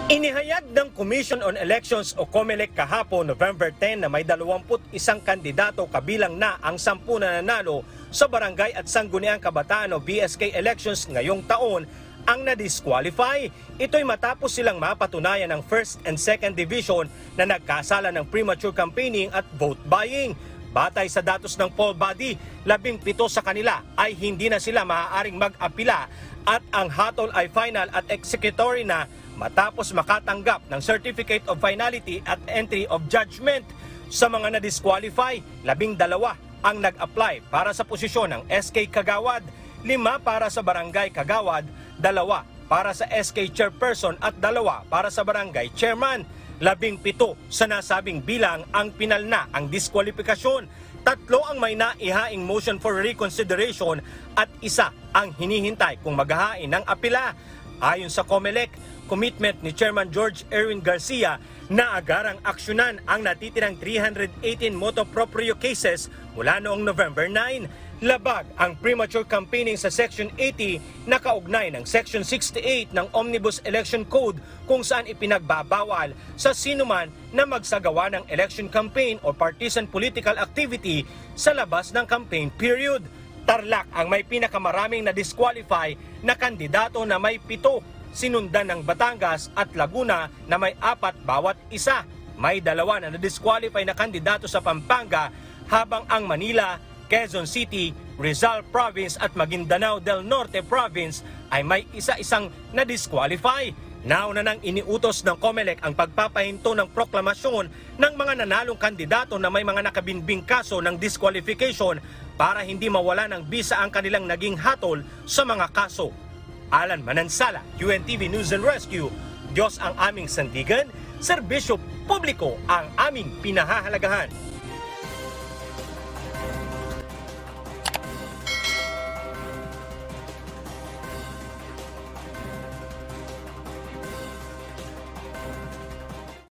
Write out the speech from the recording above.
Inihayag ng Commission on Elections o COMELEC kahapon November 10 na may 21 kandidato kabilang na ang 10 na nanalo sa Barangay at Sangguniang Kabataan o BSK elections ngayong taon ang na-disqualify. Ito'y matapos silang mapatunayan ng First and Second Division na nagkasala ng premature campaigning at vote buying. Batay sa datos ng poll body, 17 sa kanila ay hindi na sila maaaring mag-apila at ang hatol ay final at executory na matapos makatanggap ng Certificate of Finality at Entry of Judgment. Sa mga na-disqualify, 12 ang nag-apply para sa posisyon ng SK Kagawad, 5 para sa Barangay Kagawad, 2 para sa SK Chairperson at 2 para sa Barangay Chairman. 17 sa nasabing bilang ang pinal na ang diskwalifikasyon. 3 ang may naihaing motion for reconsideration at 1 ang hinihintay kung maghahain ng apela. Ayon sa COMELEC, commitment ni Chairman George Erwin Garcia na agarang aksyonan ang natitirang 318 motu proprio cases mula noong November 9. Labag ang premature campaigning sa Section 80 na kaugnay ng Section 68 ng Omnibus Election Code kung saan ipinagbabawal sa sinuman na magsagawa ng election campaign o partisan political activity sa labas ng campaign period. Tarlac ang may pinakamaraming na-disqualify na kandidato na may 7, sinundan ng Batangas at Laguna na may 4 bawat isa. May 2 na na-disqualify na kandidato sa Pampanga habang ang Manila, Quezon City, Rizal Province at Maguindanao del Norte Province ay may isa-isang na-disqualify. Nauna nang iniutos ng COMELEC ang pagpapahinto ng proklamasyon ng mga nanalong kandidato na may mga nakabinbing kaso ng disqualification para hindi mawala ng bisa ang kanilang naging hatol sa mga kaso. Alan Manansala, UNTV News and Rescue. Diyos ang aming sandigan, serbisyo publiko ang aming pinahahalagahan.